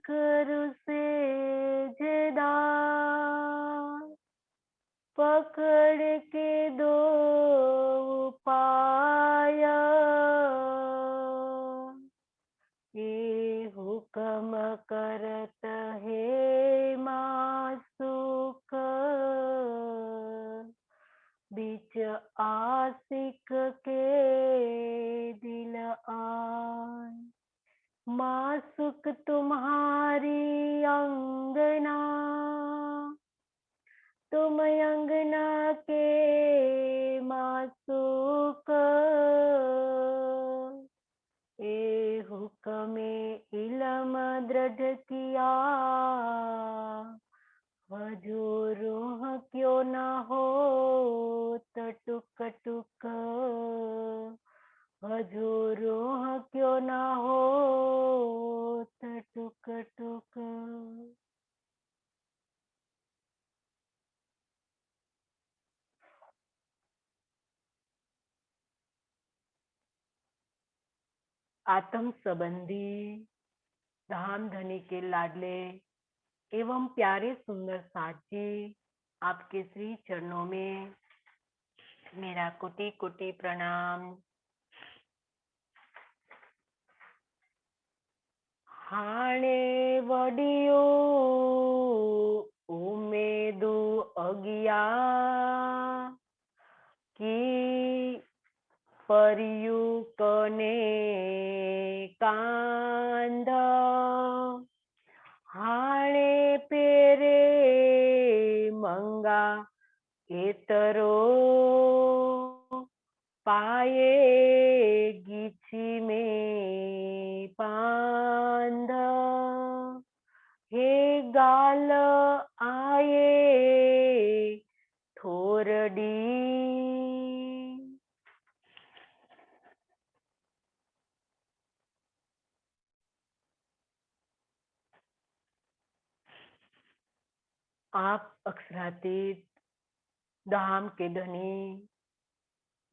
करू सेजदार, पकड़ के दो पाया, ये हुक्म करत है मासुक, बीच आशिक के दिल आन। मासुक तुम्हारी अंगना, तुम अंगना के मासुक, ए हुक्मे इलम दृढ़ किया, हजूरों क्यों न हो टुक टुक, हजूरों क्यों न हो टुक टुक। आत्म संबंधी धाम धनी के लाडले एवं प्यारे सुंदर साथ जी, आपके श्री चरणों में मेरा कोटि कोटि प्रणाम। हाणे वडियो उमेदु अगिया, की परियु कने कांध, हाणे पेरे मंगा एतरो, पाये गीची में पांध, हे गाल आये थोरडी। आप अक्षरातीत धाम के धनी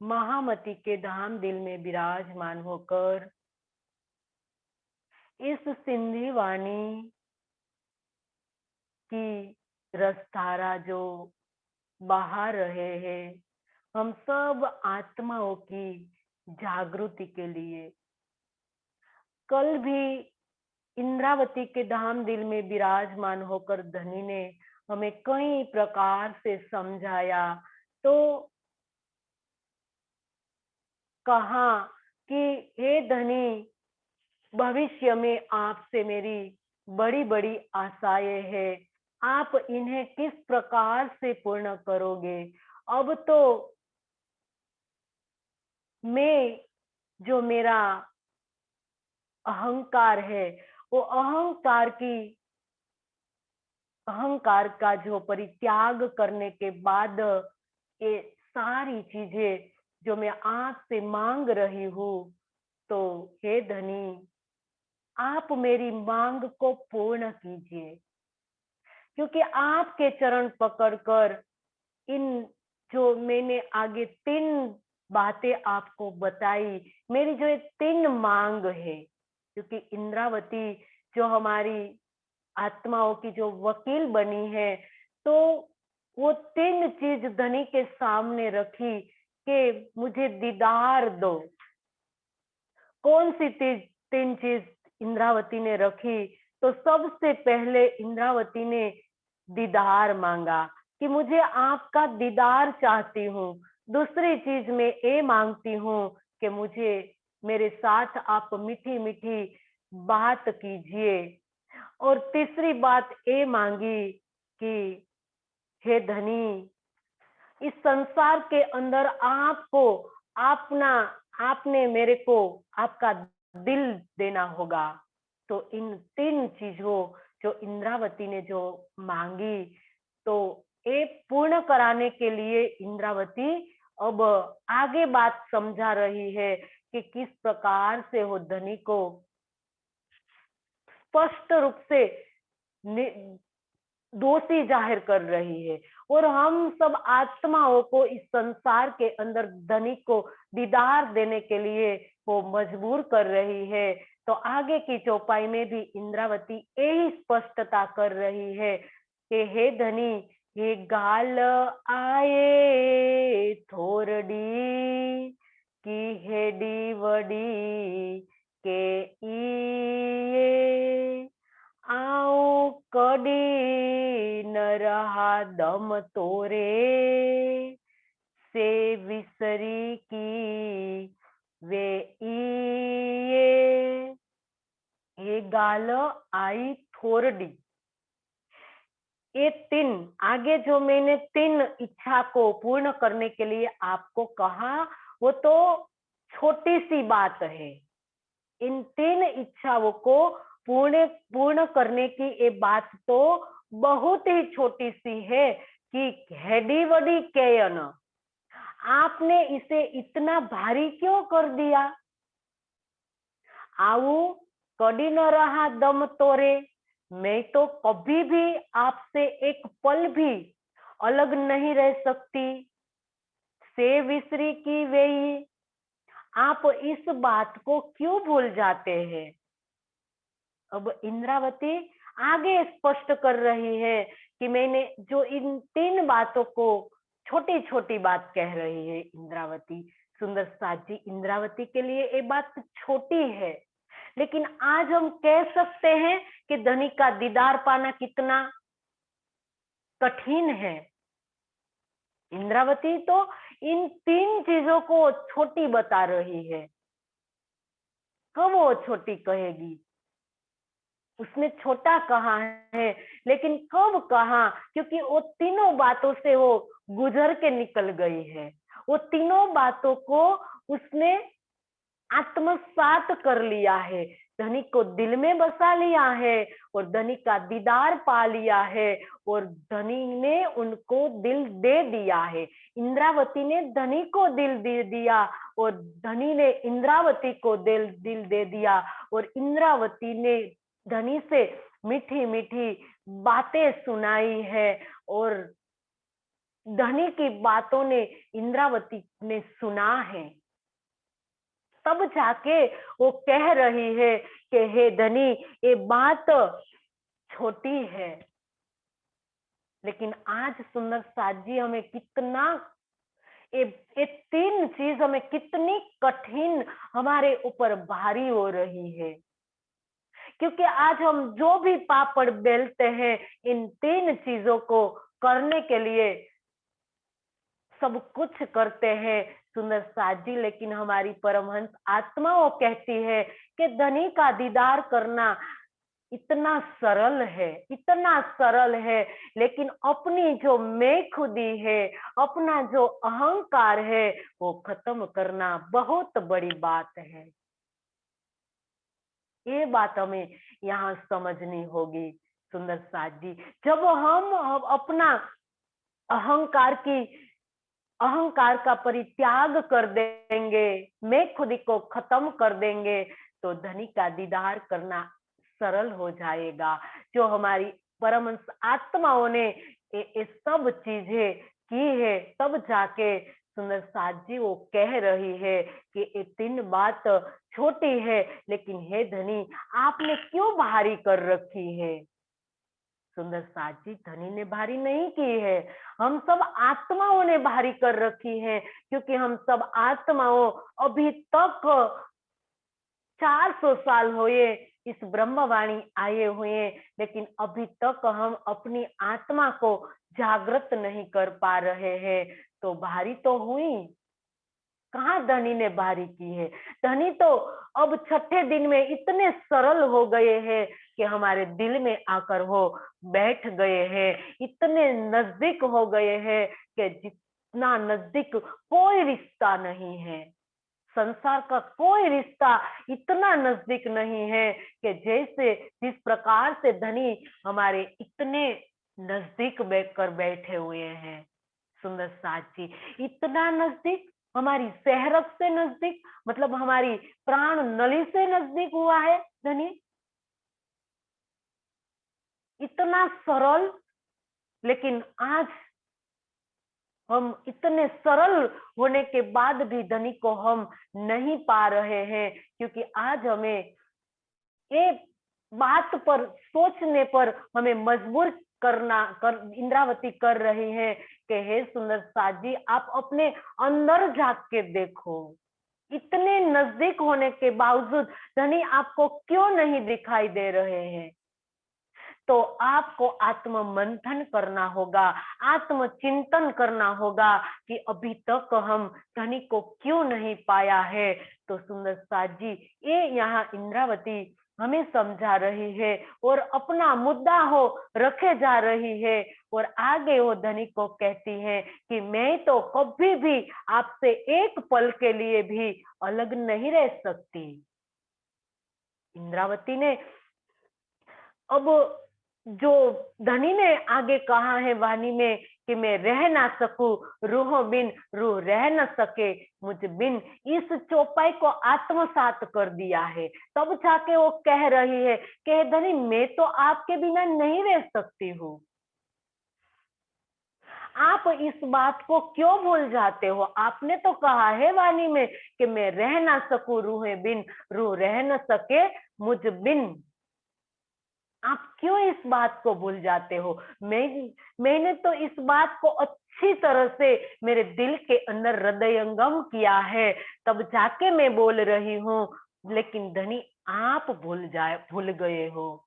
महामती के धाम दिल में विराजमान होकर इस सिंधी वाणी की रसधारा जो बहा रहे हैं, हम सब आत्माओं की जागृति के लिए। कल भी इंद्रावती के धाम दिल में विराजमान होकर धनी ने हमें कई प्रकार से समझाया, तो कहा कि हे धनी, भविष्य में आपसे मेरी बड़ी बड़ी आशाएं हैं, आप इन्हें किस प्रकार से पूर्ण करोगे। अब तो मैं, जो मेरा अहंकार है, वो अहंकार का जो परित्याग करने के बाद ये सारी चीजें जो मैं आपसे मांग रही हूँ, तो हे धनी, आप मेरी मांग को पूर्ण कीजिए, क्योंकि आपके चरण पकड़कर इन जो मैंने आगे 3 बातें आपको बताई, मेरी जो ये 3 मांग है, क्योंकि इंद्रावती जो हमारी आत्माओं की जो वकील बनी है, तो वो 3 चीज धनी के सामने रखी कि मुझे दीदार दो। कौन सी 3 चीज इंद्रावती ने रखी? तो सबसे पहले इंद्रावती ने दीदार मांगा कि मुझे आपका दीदार चाहती हूँ। दूसरी चीज मैं ये मांगती हूँ कि मुझे मेरे साथ आप मीठी मीठी बात कीजिए। और तीसरी बात ये मांगी कि हे धनी, इस संसार के अंदर आपने मेरे को आपका दिल देना होगा। तो इन 3 चीजों जो इंद्रावती ने जो मांगी, तो ये पूर्ण कराने के लिए इंद्रावती अब आगे बात समझा रही है कि किस प्रकार से वो धनी को स्पष्ट रूप से दोषी जाहिर कर रही है। और हम सब आत्माओं को इस संसार के अंदर धनी को दीदार देने के लिए वो मजबूर कर रही है। तो आगे की चौपाई में भी इंद्रावती यही स्पष्टता कर रही है कि हे धनी, हे गाल आए थोरडी की हेडी वडी के ईए आऊं कडी न रहा दम तोरे से विसरी की वे ये गाल आई थोरडी। ये तीन, आगे जो मैंने तीन इच्छा को पूर्ण करने के लिए आपको कहा, वो तो छोटी सी बात है। इन तीन इच्छाओं को पूर्ण करने की ये बात तो बहुत ही छोटी सी है कि हेडी वडी केयन, आपने इसे इतना भारी क्यों कर दिया। आऊ कड़ी न रहा दम तोरे, मैं तो कभी भी आपसे एक पल भी अलग नहीं रह सकती। से विसरी की वेई, आप इस बात को क्यों भूल जाते हैं। अब इंद्रावती आगे स्पष्ट कर रही है कि मैंने जो इन तीन बातों को छोटी छोटी बात कह रही है इंद्रावती, सुंदर साथ जी, इंद्रावती के लिए ये बात छोटी है, लेकिन आज हम कह सकते हैं कि धनी का दीदार पाना कितना कठिन है। इंद्रावती तो इन तीन चीजों को छोटी बता रही है। कब वो छोटी कहेगी, उसने छोटा कहा है, लेकिन कब कहा, क्योंकि वो तीनों बातों से वो गुजर के निकल गई है। वो तीनों बातों को उसने आत्मसात कर लिया है, धनी को दिल में बसा लिया है और धनी का दीदार पा लिया है और धनी ने उनको दिल दे दिया है। इंद्रावती ने धनी को दिल दे दिया और धनी ने इंद्रावती को दिल दे दिया और इंद्रावती ने धनी से मीठी मीठी बातें सुनाई है और धनी की बातों ने इंद्रावती ने सुना है। तब जाके वो कह रही है कि हे धनी, ये बात छोटी है, लेकिन आज सुंदर साथ जी हमें कितना ये तीन चीज हमें कितनी कठिन हमारे ऊपर भारी हो रही है। क्योंकि आज हम जो भी पापड़ बेलते हैं इन तीन चीजों को करने के लिए सब कुछ करते हैं सुंदर साथ जी, लेकिन हमारी परमहंस आत्मा वो कहती है कि धनी का दीदार करना इतना सरल है, इतना सरल है, लेकिन अपनी जो मैं खुदी है, अपना जो अहंकार है, वो खत्म करना बहुत बड़ी बात है। ये बात हमें यहाँ समझनी होगी सुंदर साथ जी। जब हम अपना अहंकार का परित्याग कर देंगे, मैं खुदी को खत्म कर देंगे, तो धनी का दीदार करना सरल हो जाएगा। जो हमारी परमहंस आत्माओं ने ये सब चीजें की है, तब जाके सुंदर साथ जी वो कह रही है कि ये तीन बात छोटी है, लेकिन हे धनी, आपने क्यों भारी कर रखी है। सुंदर साथ जी, धनी ने भारी नहीं की है, हम सब आत्माओं ने भारी कर रखी है, क्योंकि हम सब आत्माओं अभी तक 400 साल हुए इस ब्रह्मवाणी आए हुए, लेकिन अभी तक हम अपनी आत्मा को जागृत नहीं कर पा रहे हैं। तो भारी तो हुई, कहाँ धनी ने भारी की है। धनी तो अब छठे दिन में इतने सरल हो गए हैं कि हमारे दिल में आकर वो बैठ गए हैं, इतने नजदीक हो गए हैं कि जितना नजदीक कोई रिश्ता नहीं है। संसार का कोई रिश्ता इतना नजदीक नहीं है कि जैसे जिस प्रकार से धनी हमारे इतने नजदीक बैठकर बैठे हुए हैं। सुंदर साथ जी, इतना नजदीक, हमारी सेहरक से नजदीक, मतलब हमारी प्राण नली से नजदीक हुआ है धनी। इतना सरल, लेकिन आज हम इतने सरल होने के बाद भी धनी को हम नहीं पा रहे हैं, क्योंकि आज हमें ये बात पर सोचने पर हमें मजबूर इंद्रावती कर रही है कि हे सुंदर साथ जी, आप अपने अंदर झांक के देखो, इतने नजदीक होने के बावजूद धनी आपको क्यों नहीं दिखाई दे रहे हैं। तो आपको आत्म मंथन करना होगा, आत्म चिंतन करना होगा कि अभी तक हम धनी को क्यों नहीं पाया है। तो सुंदर साथ जी, ये यहाँ इंद्रावती हमें समझा रही है और अपना मुद्दा हो रखे जा रही है, और आगे वो धनी को कहती है कि मैं तो कभी भी आपसे एक पल के लिए भी अलग नहीं रह सकती। इंद्रावती ने अब जो धनी ने आगे कहा है वाणी में कि मैं रह ना सकूं रूहों बिन, रूह रह न सके मुझ बिन, इस चौपाई को आत्मसात कर दिया है। तब जाके वो कह रही है कि धनी मैं तो आपके बिना नहीं रह सकती हूँ। आप इस बात को क्यों भूल जाते हो? आपने तो कहा है वाणी में कि मैं रह ना सकूं रूहें बिन, रूह रह न सके मुझ बिन। आप क्यों इस बात को भूल जाते हो? मैंने तो इस बात को अच्छी तरह से मेरे दिल के अंदर हृदयंगम किया है, तब जाके मैं बोल रही हूँ, लेकिन धनी आप भूल गए हो।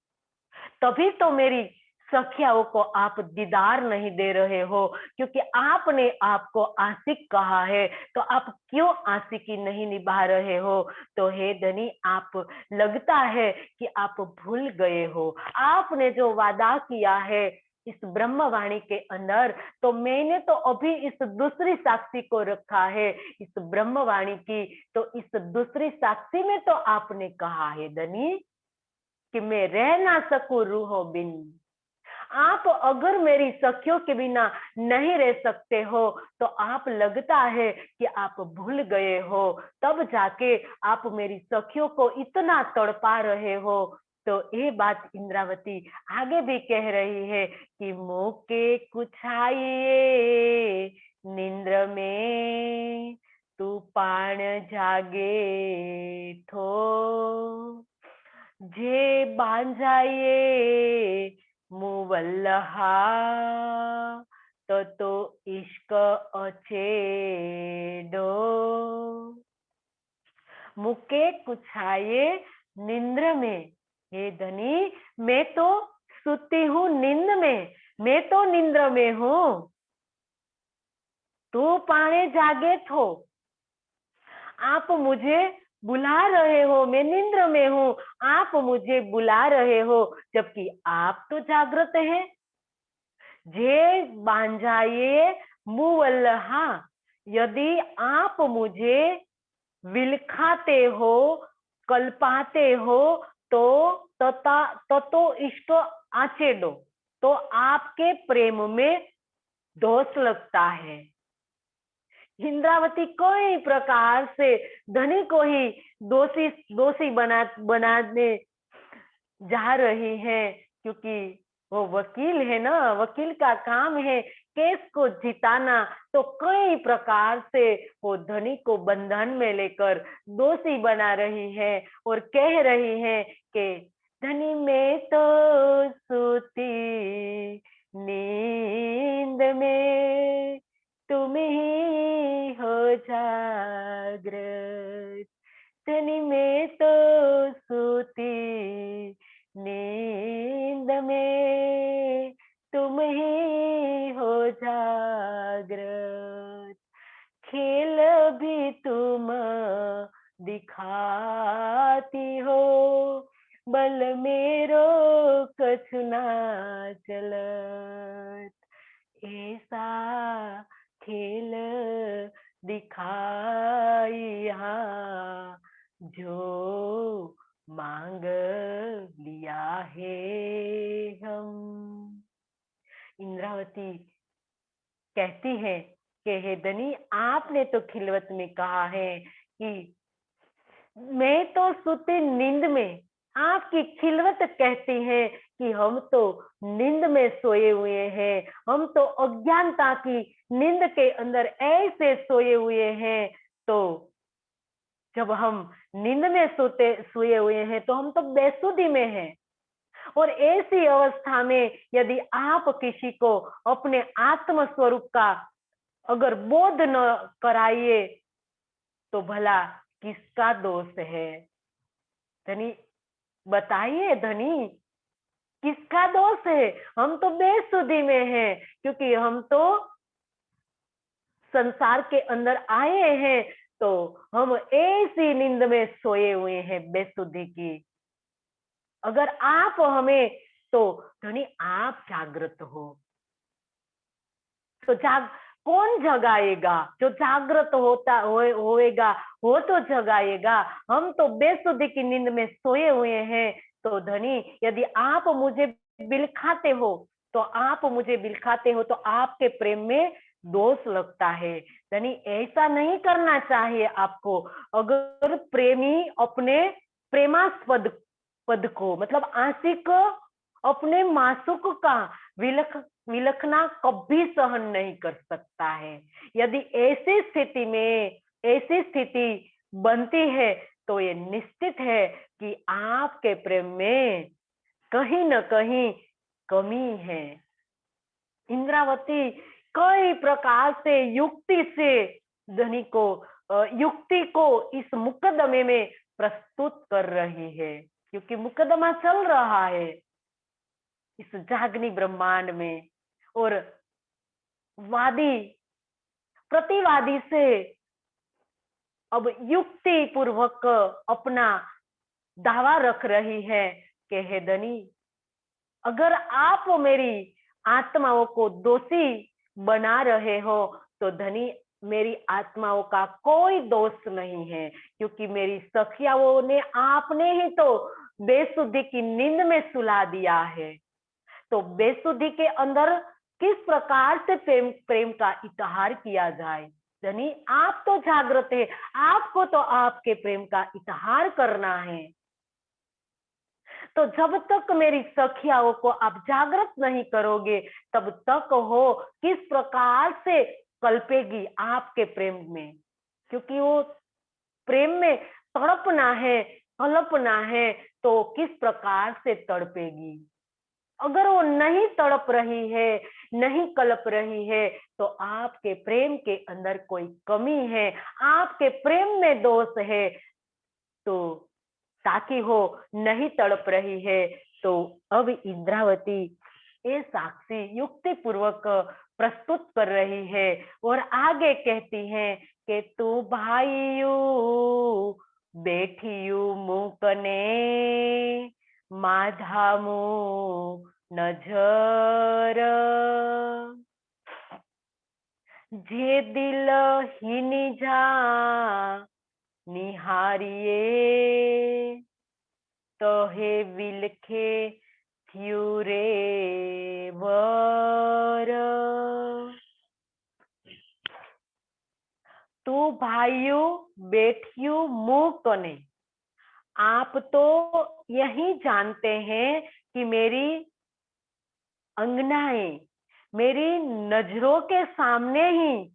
तभी तो मेरी सखियाओं को आप दीदार नहीं दे रहे हो, क्योंकि आपने आपको आशिक कहा है, तो आप क्यों आशिकी नहीं निभा रहे हो? तो हे धनी, आप लगता है कि आप भूल गए हो। आपने जो वादा किया है इस ब्रह्मवाणी के अंदर, तो मैंने तो अभी इस दूसरी साक्षी को रखा है, इस ब्रह्मवाणी की। तो इस दूसरी साक्षी में तो आपने कहा है धनी कि मैं रह ना सकूं रूहों बिन। आप अगर मेरी सखियों के बिना नहीं रह सकते हो, तो आप लगता है कि आप भूल गए हो, तब जाके आप मेरी सखियों को इतना तड़पा रहे हो। तो ये बात इंद्रावती आगे भी कह रही है कि मोके कुछ आइए निंद्र में, तू पाण जागे थो, जे बांझाइए मुवल्लहा, तो इश्क अचेडो, मुके कुछाए निंद्र में। हे धनी, मैं तो सुती हूँ नींद में, मैं तो निंद्र में हूँ, तू पाने जागे थो। आप मुझे बुला रहे हो, मैं निंद्र में हूँ, आप मुझे बुला रहे हो, जबकि आप तो जागृत हैं। जे बांझाइए मुवल्लहा, यदि आप मुझे विलखाते हो, कल्पाते हो, तो तो इष्ट आचेडो, तो आपके प्रेम में दोष लगता है। इंद्रावती कोई प्रकार से धनी को ही दोषी दोषी बनाने जा रही है, क्योंकि वो वकील है ना, वकील का काम है केस को जिताना। तो कई प्रकार से वो धनी को बंधन में लेकर दोषी बना रही है और कह रही है कि धनी में तो सोती नींद में, तुम ही हो जागृत, धनी में तो सोती नींद में, तुम ही हो जागृत, खेल भी तुम दिखाती हो, बल मेरो कछु ना चलत, ऐसा खेल दिखाया जो मांग लिया है हम। इंद्रावती कहती है कि हे धनी, आपने तो खिलवत में कहा है कि मैं तो सुती नींद में, आपकी खिलवत कहती है कि हम तो नींद में सोए हुए हैं, हम तो अज्ञानता की नींद के अंदर ऐसे सोए हुए हैं। तो जब हम नींद में सोए हुए हैं तो हम तो बेसुधी में हैं। और ऐसी अवस्था में यदि आप किसी को अपने आत्म स्वरूप का अगर बोध न कराइए तो भला किसका दोष है? धनी, बताइए धनी, किसका दोष है? हम तो बेसुधी में हैं, क्योंकि हम तो संसार के अंदर आए हैं तो हम ऐसी नींद में सोए हुए हैं बेसुधी की। अगर आप हमें, तो धनी आप जागृत हो, तो कौन जगाएगा? जो जागृत होएगा वो तो जगाएगा। हम तो बेसुधी की नींद में सोए हुए हैं। तो धनी, यदि आप मुझे बिलखाते हो तो आपके प्रेम में दोष लगता है। धनी, ऐसा नहीं करना चाहिए आपको। अगर प्रेमी अपने प्रेमास्पद पद को, मतलब आशिक अपने मासूक का विलखना कभी सहन नहीं कर सकता है। यदि ऐसी स्थिति बनती है तो ये निश्चित है कि आपके प्रेम में कहीं न कहीं कमी है। इंद्रावती कई प्रकार से युक्ति को इस मुकदमे में प्रस्तुत कर रही है, क्योंकि मुकदमा चल रहा है इस जागनी ब्रह्मांड में। और वादी प्रतिवादी से अब युक्ति पूर्वक अपना दावा रख रही है कि हे धनी, अगर आप मेरी आत्माओं को दोषी बना रहे हो तो धनी, मेरी आत्माओं का कोई दोष नहीं है, क्योंकि मेरी सखियाओं ने आपने ही तो बेसुधी की नींद में सुला दिया है। तो बेसुधी के अंदर किस प्रकार से प्रेम का इजहार किया जाए? धनी, आप तो जागृत है, आपको तो आपके प्रेम का इजहार करना है। तो जब तक मेरी सखियाओं को आप जागृत नहीं करोगे, तब तक हो किस प्रकार से कल्पेगी आपके प्रेम में? क्योंकि वो प्रेम में तड़पना है, कल्पना है, तो किस प्रकार से तड़पेगी? अगर वो नहीं तड़प रही है, नहीं कल्प रही है, तो आपके प्रेम के अंदर कोई कमी है, आपके प्रेम में दोष है। तो ताकि हो नहीं तड़प रही है, तो अब इंद्रावती ये साक्षी युक्ति पूर्वक प्रस्तुत कर रही है और आगे कहती है कि तू भाईयू बैठियू मुकने माधामू नजर, जे दिल हीनी जा निहारिए तो हे विलखे थ्यू रे वर। तू भाइयों बैठियो मुंह कने, आप तो यही जानते हैं कि मेरी अंगनाएं मेरी नजरों के सामने ही,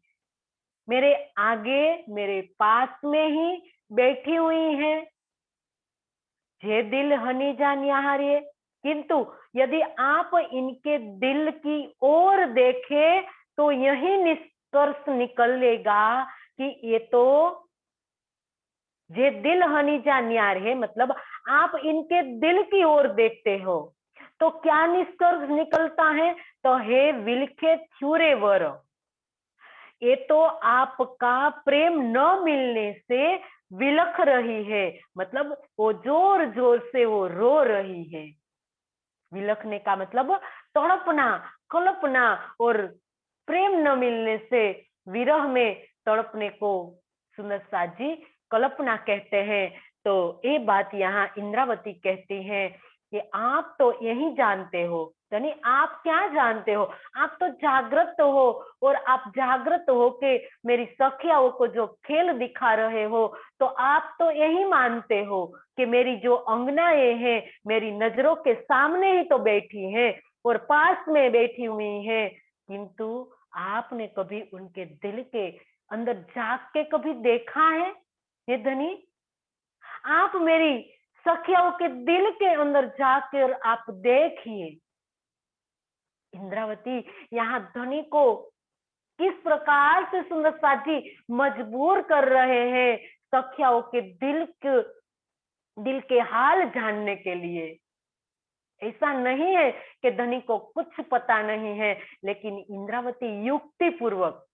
मेरे आगे, मेरे पास में ही बैठी हुई हैं। जे दिल हनी जान हारिए, किंतु यदि आप इनके दिल की ओर देखें तो यही निष्कर्ष निकलेगा कि ये तो जे दिल हनी जान है, मतलब आप इनके दिल की ओर देखते हो तो क्या निष्कर्ष निकलता है? तो हे विलखे थ्यूरे वर, ये तो आपका प्रेम न मिलने से विलख रही है, मतलब वो जोर जोर से वो रो रही है। विलखने का मतलब तड़पना, कल्पना, और प्रेम न मिलने से विरह में तड़पने को सुनसा जी कल्पना कहते हैं। तो ये बात यहाँ इंद्रावती कहती है कि आप तो यही जानते हो। यानी आप क्या जानते हो? आप तो जागृत हो, और आप जागृत हो के मेरी सखियाओं को जो खेल दिखा रहे हो, तो आप तो यही मानते हो कि मेरी जो अंगनाएं हैं मेरी नजरों के सामने ही तो बैठी हैं और पास में बैठी हुई हैं, किंतु आपने कभी उनके दिल के अंदर झांक के कभी देखा है? हे धनी, आप मेरी सखियाओं के दिल के अंदर जाकर आप देखिए। इंद्रावती यहाँ धनी को किस प्रकार से सुंदर साथ जी मजबूर कर रहे हैं सखियाओं के दिल के हाल जानने के लिए। ऐसा नहीं है कि धनी को कुछ पता नहीं है, लेकिन इंद्रावती युक्ति पूर्वक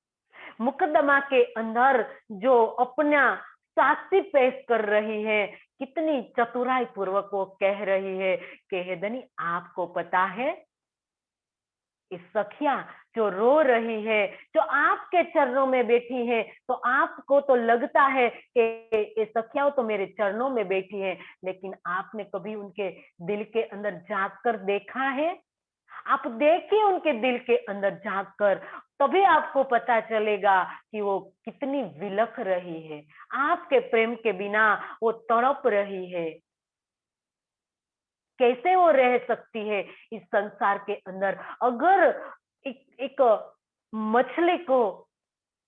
मुकदमा के अंदर जो अपना साक्षी पेश कर रही है, कितनी चतुराई पूर्वक वो कह रही है कि हे धनी, आपको पता है इस सखिया जो रो रही है, जो आपके चरणों में बैठी है, तो आपको तो लगता है कि ये सखियाओं तो मेरे चरणों में बैठी है, लेकिन आपने कभी उनके दिल के अंदर झांक कर देखा है? आप देखिए उनके दिल के अंदर झांक कर, तभी आपको पता चलेगा कि वो कितनी विलख रही है, आपके प्रेम के बिना वो तड़प रही है। कैसे वो रह सकती है इस संसार के अंदर? अगर एक मछली को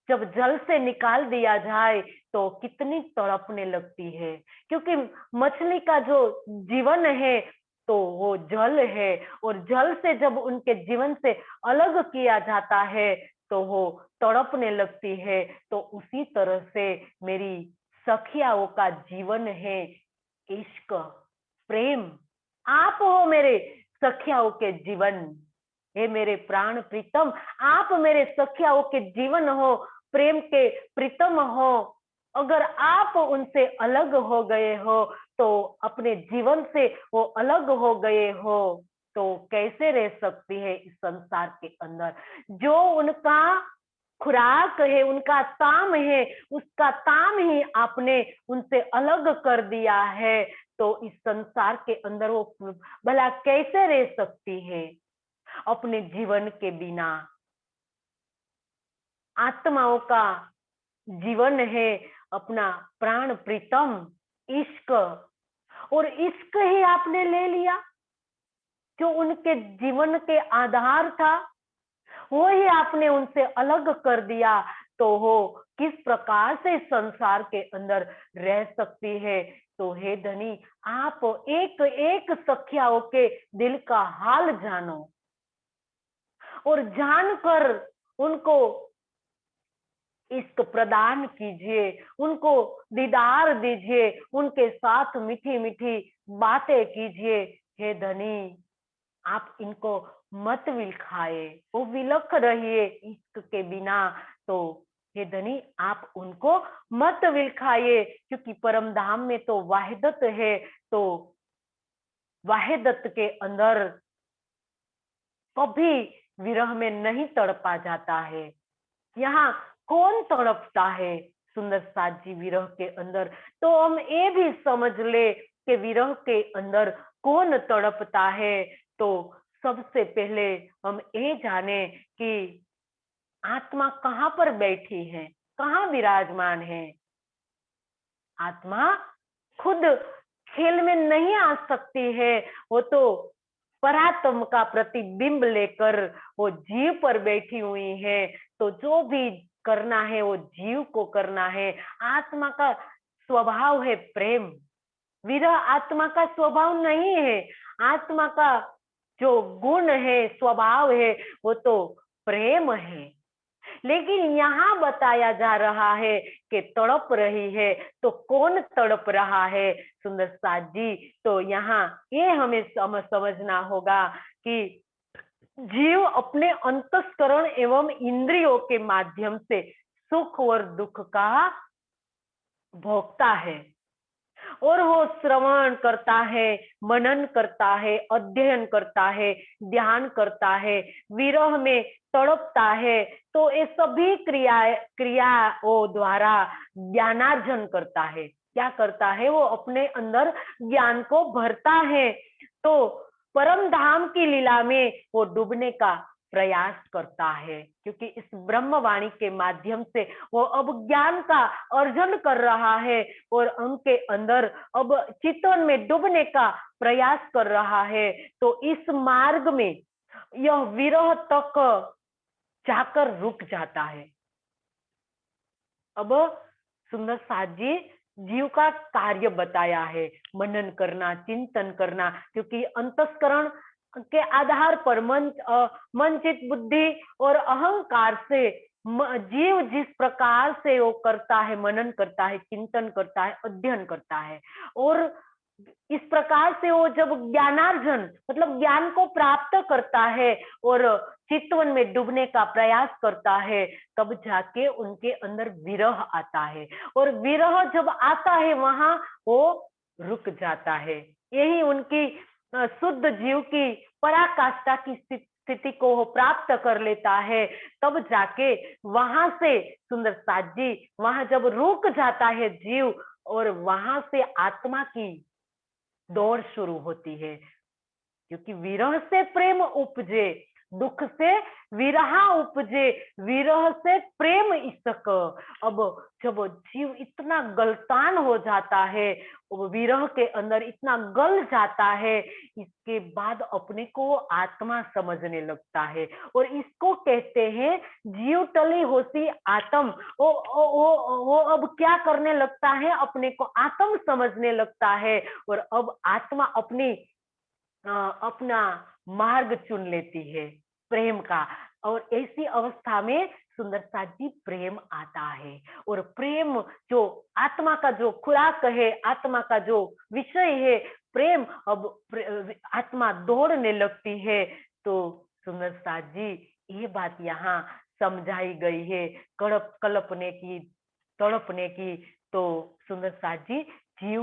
जब जल से निकाल दिया जाए तो कितनी तड़पने लगती है, क्योंकि मछली का जो जीवन है तो वो जल है, और जल से जब उनके जीवन से अलग किया जाता है तो वो तड़पने लगती है। तो उसी तरह से मेरी सखियाओं का जीवन है इश्क, प्रेम। आप हो मेरे सखियाओं के जीवन, हे मेरे प्राण प्रीतम, आप मेरे सखियाओं के जीवन हो, प्रेम के प्रीतम हो। अगर आप उनसे अलग हो गए हो, तो अपने जीवन से वो अलग हो गए हो, तो कैसे रह सकती है इस संसार के अंदर? जो उनका खुराक है, उनका ताम है, उसका ताम ही आपने उनसे अलग कर दिया है, तो इस संसार के अंदर वो भला कैसे रह सकती है अपने जीवन के बिना? आत्माओं का जीवन है अपना प्राण प्रीतम इश्क, और इश्क ही आपने ले लिया जो उनके जीवन के आधार था, वो ही आपने उनसे अलग कर दिया। तो वो किस प्रकार से संसार के अंदर रह सकती है? तो हे धनी, आप एक एक सखियाओं के दिल का हाल जानो, और जानकर उनको इश्क प्रदान कीजिए, उनको दीदार दीजिए, उनके साथ मीठी मीठी बातें कीजिए। हे धनी, आप इनको मत विलखाए, वो विलख रहिए इश्क के बिना। तो हे धनी, आप उनको मत विलखाइए, क्योंकि परम धाम में तो वाहिदत है, तो वाहिदत के अंदर कभी विरह में नहीं तड़पा जाता है। यहाँ कौन तड़पता है सुंदर साथ जी विरह के अंदर? तो हम ये भी समझ ले कि विरह के अंदर कौन तड़पता है। तो सबसे पहले हम ये जाने कि आत्मा कहाँ पर बैठी है, कहाँ विराजमान है। आत्मा खुद खेल में नहीं आ सकती है, वो तो परात्म का प्रतिबिंब लेकर वो जीव पर बैठी हुई है। तो जो भी करना है वो जीव को करना है। आत्मा का स्वभाव है प्रेम, विरह आत्मा का स्वभाव नहीं है। आत्मा का जो गुण है, स्वभाव है, वो तो प्रेम है। लेकिन यहाँ बताया जा रहा है कि तड़प रही है, तो कौन तड़प रहा है सुंदर साथ जी? तो यहाँ ये हमें समझना होगा कि जीव अपने अंतस्करण एवं इंद्रियों के माध्यम से सुख और दुख का भोगता है, और वो श्रवण करता है, मनन करता है, अध्ययन करता है, ध्यान करता है, विरह में तड़पता है। तो ये सभी क्रियाओं द्वारा ज्ञानार्जन करता है। क्या करता है? वो अपने अंदर ज्ञान को भरता है। तो परम धाम की लीला में वो डूबने का प्रयास करता है, क्योंकि इस ब्रह्मवाणी के माध्यम से वो अब ज्ञान का अर्जन कर रहा है, और उनके अंदर अब चितवन में डूबने का प्रयास कर रहा है। तो इस मार्ग में यह विरह तक जाकर रुक जाता है। अब सुंदर साथ जी जीव का कार्य बताया है, मनन करना, चिंतन करना, क्योंकि अंतस्करण के आधार पर मन चित्त बुद्धि और अहंकार से जीव जिस प्रकार से वो करता है, मनन करता है, चिंतन करता है, अध्ययन करता है, और इस प्रकार से वो जब ज्ञानार्जन मतलब ज्ञान को प्राप्त करता है और चितवन में डूबने का प्रयास करता है, तब जाके उनके अंदर विरह आता है, और विरह जब आता है वहां वो रुक जाता है। यही उनकी शुद्ध जीव की पराकाष्ठा की स्थिति को वो प्राप्त कर लेता है। तब जाके वहां से सुंदर साथ जी, वहां जब रुक जाता है जीव, और वहां से आत्मा की दौड़ शुरू होती है, क्योंकि विरह से प्रेम उपजे, दुख से विरहा उपजे, विरह से प्रेम इसक। अब जब जीव इतना गलतान हो जाता है, वो विरह के अंदर इतना गल जाता है, इसके बाद अपने को आत्मा समझने लगता है, और इसको कहते हैं जीव टली होती आत्म। वो अब क्या करने लगता है, अपने को आत्म समझने लगता है, और अब आत्मा अपना मार्ग चुन लेती है प्रेम का। और ऐसी अवस्था में सुंदर साथ जी प्रेम आता है, और प्रेम जो आत्मा का जो खुराक है, आत्मा का जो विषय है प्रेम, अब आत्मा दौड़ने लगती है। तो सुंदर साथ जी ये बात यहाँ समझाई गई है, कल्पने की, तड़पने की। तो सुंदर साथ जी, जीव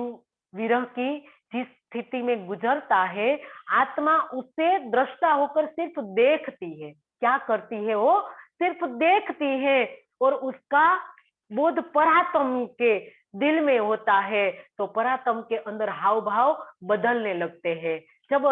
विरह की जिस स्थिति में गुजरता है, आत्मा उसे दृष्टा होकर सिर्फ देखती है। क्या करती है वो? सिर्फ देखती है, और उसका बोध परात्म के दिल में होता है, तो परात्म के अंदर हाव भाव बदलने लगते हैं। जब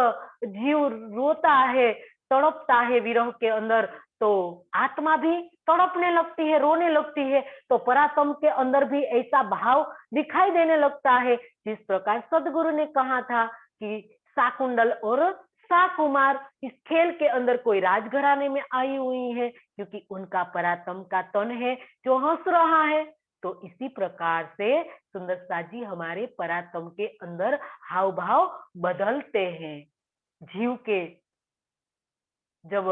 जीव रोता है, तड़पता है विरह के अंदर, तो आत्मा भी तड़पने लगती है, रोने लगती है, तो परात्म के अंदर भी ऐसा भाव दिखाई देने लगता है। जिस प्रकार सदगुरु ने कहा था कि शाकुंडल और शाकुमार इस खेल के अंदर कोई राजघराने में आई हुई है, क्योंकि उनका परात्म का तन है जो हंस रहा है। तो इसी प्रकार से सुंदर साथ जी हमारे परात्म के अंदर हाव भाव बदलते हैं। जीव के जब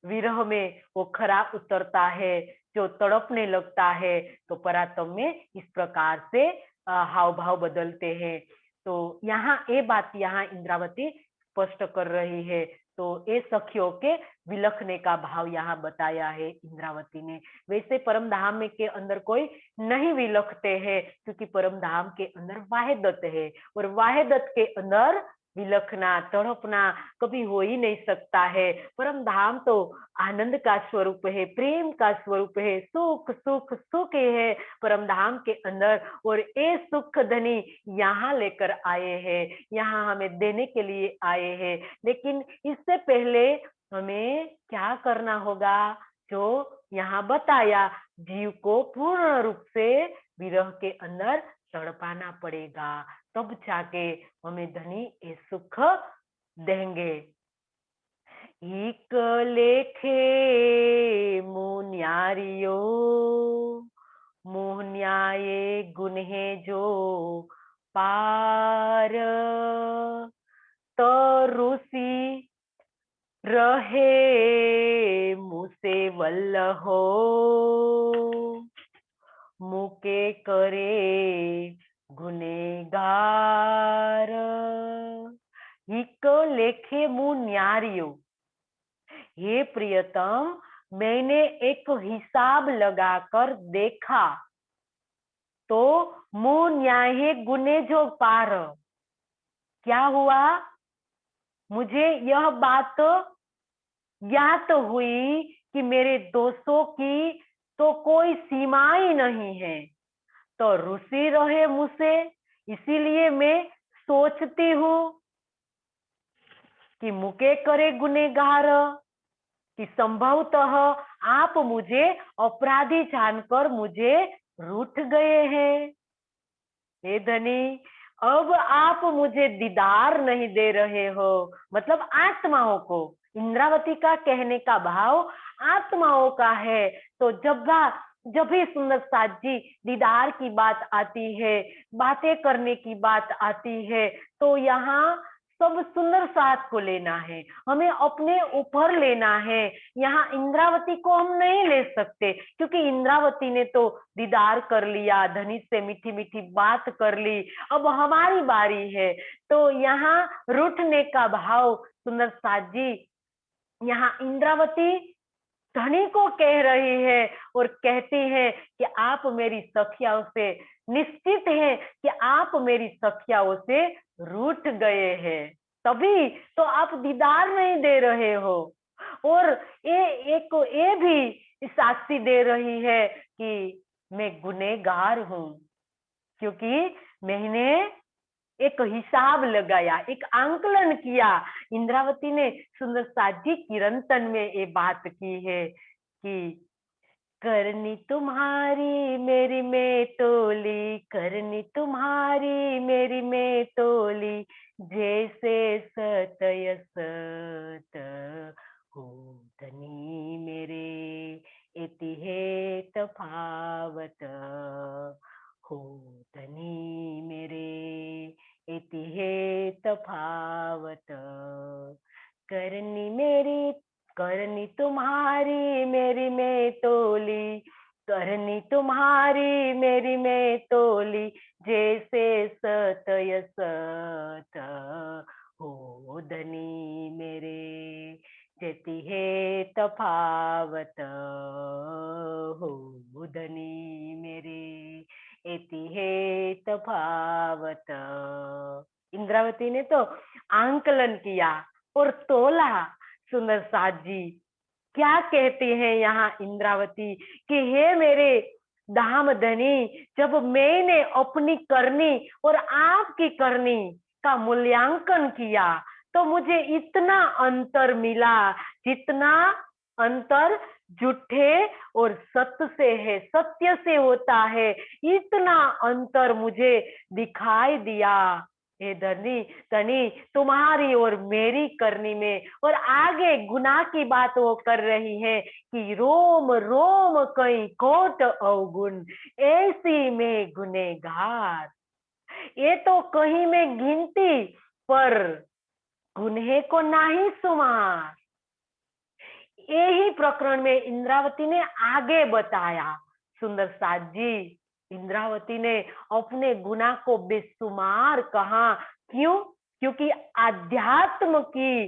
विरह में वो खरा उतरता है, जो तड़पने लगता है, तो परात्म में इस प्रकार से हाव भाव बदलते हैं। तो यहाँ ये बात यहाँ इंद्रावती स्पष्ट कर रही है। तो ये सखियों के विलखने का भाव यहाँ बताया है इंद्रावती ने। वैसे परम धाम में के अंदर कोई नहीं विलखते हैं, क्योंकि परम धाम के अंदर वाहिदत है, और वाहिदत के अंदर विलखना, तड़पना कभी हो ही नहीं सकता है। परम धाम तो आनंद का स्वरूप है, प्रेम का स्वरूप है, सुख सुख सुख है परम धाम के अंदर, और ये सुख धनी यहाँ लेकर आए हैं, यहाँ हमें देने के लिए आए हैं। लेकिन इससे पहले हमें क्या करना होगा? जो यहाँ बताया, जीव को पूर्ण रूप से विरह के अंदर तड़पाना पड़ेगा, तब जाके हमें धनी ये सुख देंगे। एक लेखे मुन्यारियो, मुन्याये गुन्हे जो पार, तरुसी रहे मुसे वल्लहो, मुके करे गुनेगार। हिक लेखे मुंह न्यारियो, हे प्रियतम, मैंने एक हिसाब लगाकर देखा, तो मुंह न्याय गुने जो पार। क्या हुआ? मुझे यह बात ज्ञात हुई कि मेरे दोषों की तो कोई सीमा ही नहीं है, तो रुसी रहे मुझसे, इसीलिए मैं सोचती हूँ कि मुके करे गुनेगार, कि संभवतः आप मुझे अपराधी जानकर मुझे रूठ गए हैं। हे धनी, अब आप मुझे दीदार नहीं दे रहे हो, मतलब आत्माओं को। इंद्रावती का कहने का भाव आत्माओं का है। तो जब जब भी सुंदर साथ जी दीदार की बात आती है, बातें करने की बात आती है, तो यहाँ सब सुंदर साथ को लेना है, हमें अपने ऊपर लेना है। यहाँ इंद्रावती को हम नहीं ले सकते, क्योंकि इंद्रावती ने तो दीदार कर लिया, धनी से मीठी मीठी बात कर ली, अब हमारी बारी है। तो यहाँ रूठने का भाव सुंदर साथ जी, यहाँ इंद्रावती धनी को कह रही है और कहती है कि आप मेरी सखियाओं से निश्चित है कि आप मेरी सखियाओं से रूठ गए हैं, तभी तो आप दीदार नहीं दे रहे हो। और ये भी साक्षी दे रही है कि मैं गुनहगार हूँ, क्योंकि मैंने एक हिसाब लगाया, एक आंकलन किया। इंद्रावती ने सुंदर साजी चिरंतन में ये बात की है कि करनी तुम्हारी मेरी में तोली, करनी तुम्हारी मेरी में तोली, जैसे सतय सत हो धनी मेरे, एति है तफावत हो धनी मेरे, एति है तफावत। करनी तुम्हारी मेरी में तोली, करनी तुम्हारी मेरी में तोली, जैसे सतय सत हो धनी मेरे, जेती है तफावत हो धनी मेरे, एती है तफावत। इंद्रावती ने तो आंकलन किया और तोला। सुंदर साथ जी क्या कहते हैं यहाँ इंद्रावती कि हे मेरे धाम धनी, जब मैंने अपनी करनी और आपकी करनी का मूल्यांकन किया, तो मुझे इतना अंतर मिला, जितना अंतर झूठे और सत्य से है, सत्य से होता है, इतना अंतर मुझे दिखाई दिया। हे धनी धनी, तुम्हारी और मेरी करनी में, और आगे गुनाह की बात वो कर रही है कि रोम रोम कहीं कोट अवगुण, ऐसी में गुनेगार। ये तो कहीं में गिनती, पर गुन्हे को नहीं सुमार। यही प्रकरण में इंद्रावती ने आगे बताया। सुंदर साथ जी, इंद्रावती ने अपने गुनाह को बेशुमार कहा। क्यों? क्योंकि आध्यात्म की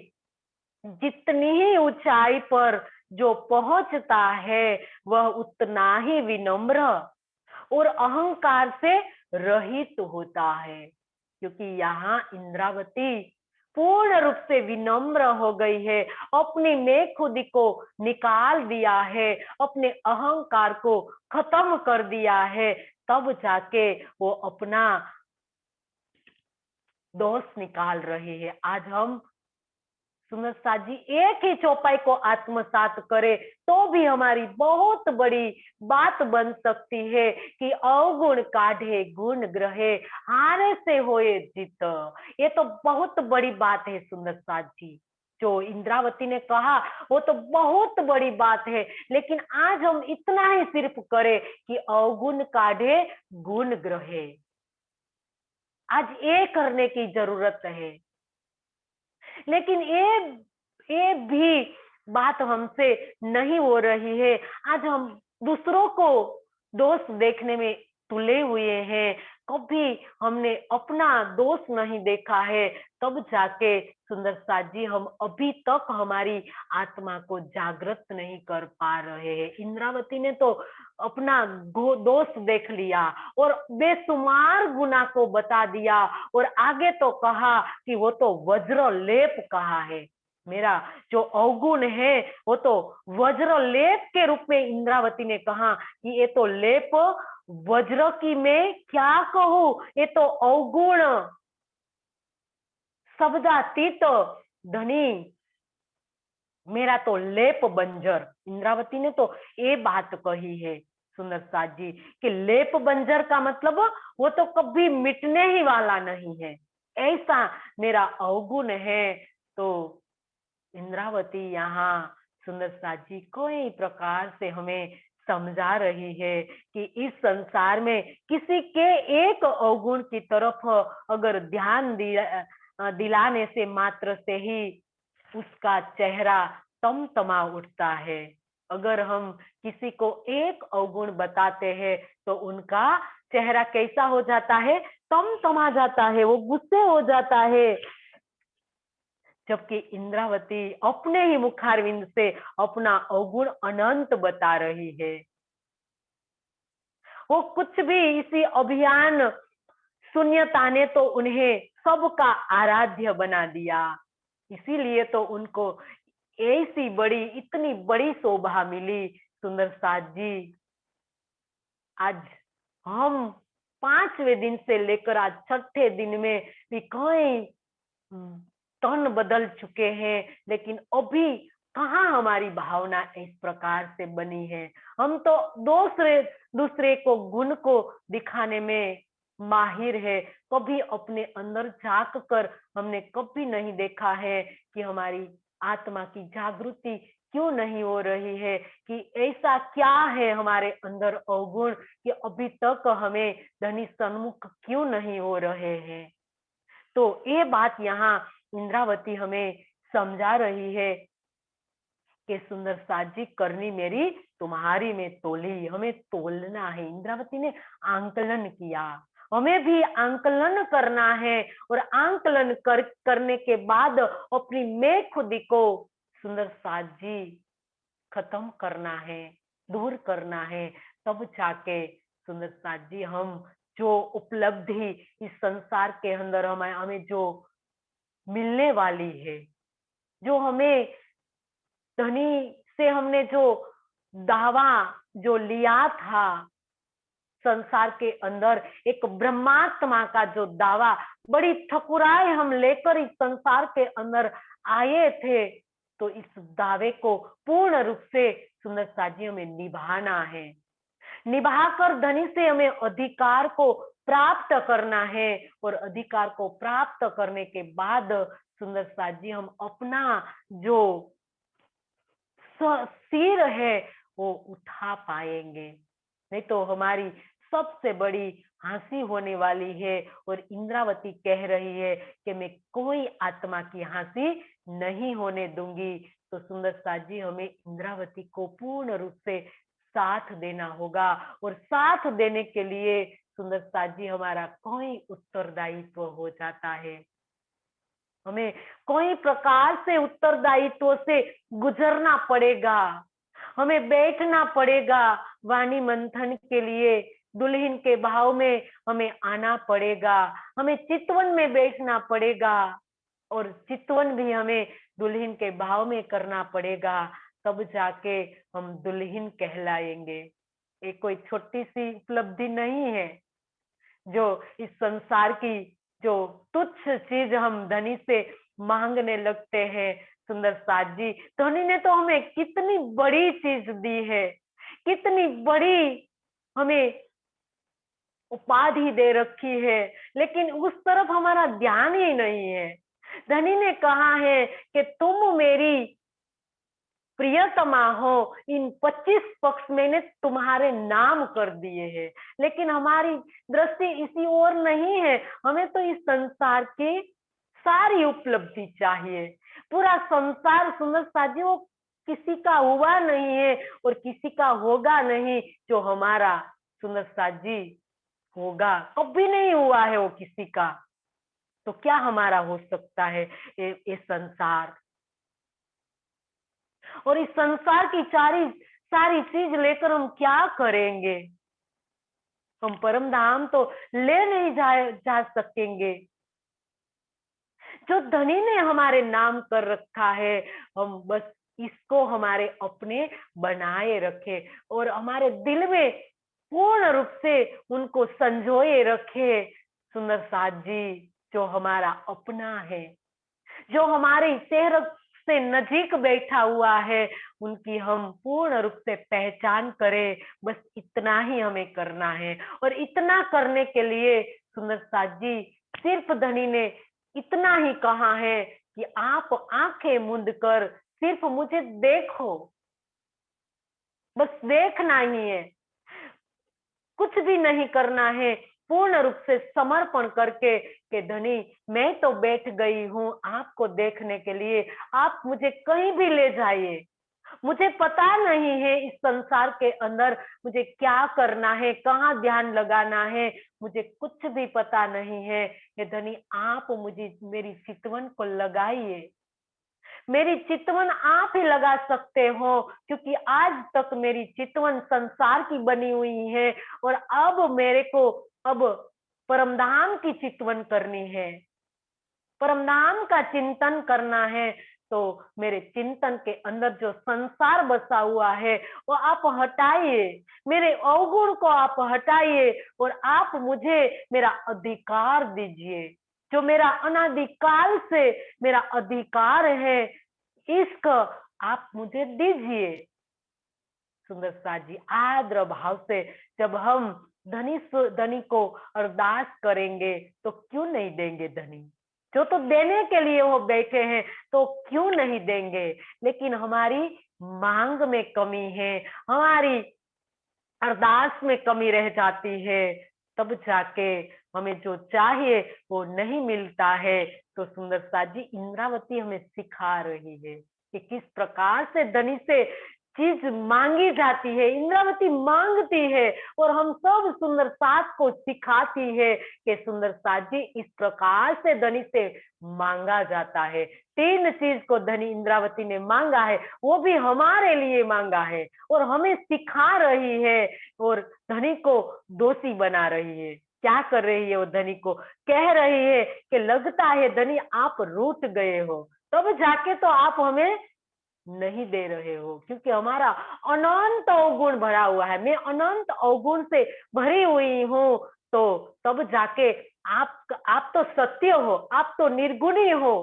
जितनी ही ऊंचाई पर जो पहुंचता है, वह उतना ही विनम्र और अहंकार से रहित होता है। क्योंकि यहाँ इंद्रावती पूर्ण रूप से विनम्र हो गई है, अपनी मैं खुदी को निकाल दिया है, अपने अहंकार को खत्म कर दिया है, तब जाके वो अपना दोष निकाल रहे हैं। आज हम सुंदर साथ जी एक ही चौपाई को आत्मसात करे तो भी हमारी बहुत बड़ी बात बन सकती है कि अवगुण काढ़े गुण ग्रहे, हारे से होए जीत। ये तो बहुत बड़ी बात है सुंदर साथ जी, जो इंद्रावती ने कहा वो तो बहुत बड़ी बात है। लेकिन आज हम इतना ही सिर्फ करें कि अवगुण काढ़े गुण ग्रहे, आज ये करने की जरूरत है। लेकिन ये भी बात हमसे नहीं हो रही है। आज हम दूसरों को दोष देखने में तुले हुए हैं, कभी हमने अपना दोष नहीं देखा है। तब जाके सुंदर साथ जी हम अभी तक हमारी आत्मा को जागृत नहीं कर पा रहे हैं। इंद्रावती ने तो अपना दोष देख लिया और बेशुमार गुना को बता दिया, और आगे तो कहा कि वो तो वज्र लेप कहा है, मेरा जो अवगुण है वो तो वज्र लेप के रूप में इंद्रावती ने कहा कि ये तो लेप वज्र की मैं क्या कहूं, ये तो अवगुण शब्दातीत धनी, मेरा तो लेप बंजर। इंद्रावती ने तो ये बात कही है सुंदर साथ जी कि लेप बंजर का मतलब वो तो कभी मिटने ही वाला नहीं है, ऐसा मेरा अवगुण है। तो इंद्रावती यहाँ सुंदर साथ जी कोई प्रकार से हमें समझा रही है कि इस संसार में किसी के एक अवगुण की तरफ अगर ध्यान दिलाने से मात्र से ही उसका चेहरा तमतमा उठता है। अगर हम किसी को एक अवगुण बताते हैं तो उनका चेहरा कैसा हो जाता है? तमतमा जाता है, वो गुस्से हो जाता है। जबकि इंद्रावती अपने ही मुखारविंद से अपना अवगुण अनंत बता रही है। वो कुछ भी इसी अभियान शून्यता ने तो उन्हें सबका आराध्य बना दिया। इसीलिए तो उनको ऐसी बड़ी, इतनी बड़ी शोभा मिली। सुंदर साथ जी, आज हम 5वें दिन से लेकर आज 6ठे दिन में भी कई तन बदल चुके हैं, लेकिन अभी कहाँ हमारी भावना इस प्रकार से बनी है। हम तो दूसरे दूसरे को गुण को दिखाने में माहिर है। कभी अपने अंदर झांक कर हमने कभी नहीं देखा है कि हमारी आत्मा की जागृति क्यों नहीं हो रही है, कि ऐसा क्या है हमारे अंदर अवगुण कि अभी तक हमें धनी सन्मुख क्यों नहीं हो रहे हैं। तो ये बात यहाँ इंद्रावती हमें समझा रही है कि सुंदर साथ जी, करनी मेरी तुम्हारी में तोली, हमें तोलना है। इंद्रावती ने आंकलन किया, हमें भी आंकलन करना है। और आंकलन करने के बाद अपनी मैं खुदी को सुंदर साथ जी खत्म करना है, दूर करना है। तब जाके सुंदर साथ जी हम जो उपलब्धि इस संसार के अंदर हमें हमें जो मिलने वाली है, जो हमें धनी से हमने जो दावा जो लिया था संसार के अंदर, एक ब्रह्मात्मा का जो दावा, बड़ी ठकुराए हम लेकर इस संसार के अंदर आए थे, तो इस दावे को पूर्ण रूप से सुंदर साजियों में निभाना है। निभाकर धनी से हमें अधिकार को प्राप्त करना है। और अधिकार को प्राप्त करने के बाद सुंदर साजी हम अपना जो सिर है वो उठा पाएंगे। नहीं तो हमारी सबसे बड़ी हंसी होने वाली है। और इंद्रावती कह रही है कि मैं कोई आत्मा की हंसी नहीं होने दूंगी। तो सुंदर साथ जी, हमें इंद्रावती को पूर्ण रूप से साथ देना होगा। और साथ देने के लिए सुंदर साथ जी हमारा कोई उत्तरदायित्व हो जाता है। हमें कोई प्रकार से उत्तरदायित्व से गुजरना पड़ेगा। हमें बैठना पड़ेगा वाणी मंथन के लिए, दुल्हन के भाव में हमें आना पड़ेगा। हमें चितवन में बैठना पड़ेगा और चितवन भी हमें दुल्हन के भाव में करना पड़ेगा। तब जाके हम दुल्हन कहलाएंगे। ये कोई छोटी सी उपलब्धि नहीं है जो इस संसार की जो तुच्छ चीज हम धनी से मांगने लगते हैं। सुंदर साथ जी, धनी ने तो हमें कितनी बड़ी चीज दी है, कितनी बड़ी हमें उपाधि दे रखी है, लेकिन उस तरफ हमारा ध्यान ही नहीं है। धनी ने कहा है कि तुम मेरी प्रियतमा हो, इन 25 पक्ष मैंने तुम्हारे नाम कर दिए हैं। लेकिन हमारी दृष्टि इसी ओर नहीं है। हमें तो इस संसार की सारी उपलब्धि चाहिए। पूरा संसार सुंदर साजी वो किसी का हुआ नहीं है और किसी का होगा नहीं जो हमारा सुंदर साजी होगा। कभी नहीं हुआ है वो किसी का। तो क्या हमारा हो सकता है ये संसार? और इस संसार की सारी चीज लेकर हम क्या करेंगे? हम परम धाम तो ले नहीं जा सकेंगे। जो धनी ने हमारे नाम कर रखा है, हम बस इसको हमारे अपने बनाए रखे और हमारे दिल में पूर्ण रूप से उनको संजोए रखे। सुंदर साथ जी, जो हमारा अपना है, जो हमारे शहर से नजीक बैठा हुआ है, उनकी हम पूर्ण रूप से पहचान करें। बस इतना ही हमें करना है। और इतना करने के लिए सुंदर साथ जी, सिर्फ धनी ने इतना ही कहा है कि आप आंखें मूंद कर सिर्फ मुझे देखो, बस देखना ही है, कुछ भी नहीं करना है, पूर्ण रूप से समर्पण करके कि धनी मैं तो बैठ गई हूँ आपको देखने के लिए, आप मुझे कहीं भी ले जाइए। मुझे पता नहीं है इस संसार के अंदर मुझे क्या करना है, कहाँ ध्यान लगाना है, मुझे कुछ भी पता नहीं है। ये धनी आप मुझे मेरी चितवन को लगाइए, मेरी चितवन आप ही लगा सकते हो, क्योंकि आज तक मेरी चितवन संसार की बनी हुई है और अब मेरे को अब परमधाम की चितवन करनी है, परमधाम का चिंतन करना है। तो मेरे चिंतन के अंदर जो संसार बसा हुआ है वो आप हटाइए, मेरे अवगुण को आप हटाइए और आप मुझे मेरा अधिकार दीजिए, जो मेरा अनादिकाल से मेरा अधिकार है, इसको आप मुझे दीजिए। सुंदर साथ जी, आद्र भाव से जब हम धनी को अरदास करेंगे तो क्यों नहीं देंगे धनी, जो तो देने के लिए वो बैठे हैं तो क्यों नहीं देंगे। लेकिन हमारी मांग में कमी है, हमारी अरदास में कमी रह जाती है, तब जाके हमें जो चाहिए वो नहीं मिलता है। तो सुंदर साथ जी, इंद्रावती हमें सिखा रही है कि किस प्रकार से धनी से चीज मांगी जाती है। इंद्रावती मांगती है और हम सब सुंदर साथ को सिखाती है कि सुंदर साथ जी इस प्रकार से धनी से मांगा जाता है। 3 चीज को धनी इंद्रावती ने मांगा है, वो भी हमारे लिए मांगा है और हमें सिखा रही है और धनी को दोषी बना रही है। क्या कर रही है वो धनी को, कह रही है कि लगता है धनी आप रूठ गए हो, तब जाके तो आप हमें नहीं दे रहे हो, क्योंकि हमारा अनंत अवगुण भरा हुआ है, मैं अनंत अवगुण से भरी हुई हूँ। तो तब जाके आप तो सत्य हो, आप तो निर्गुणी हो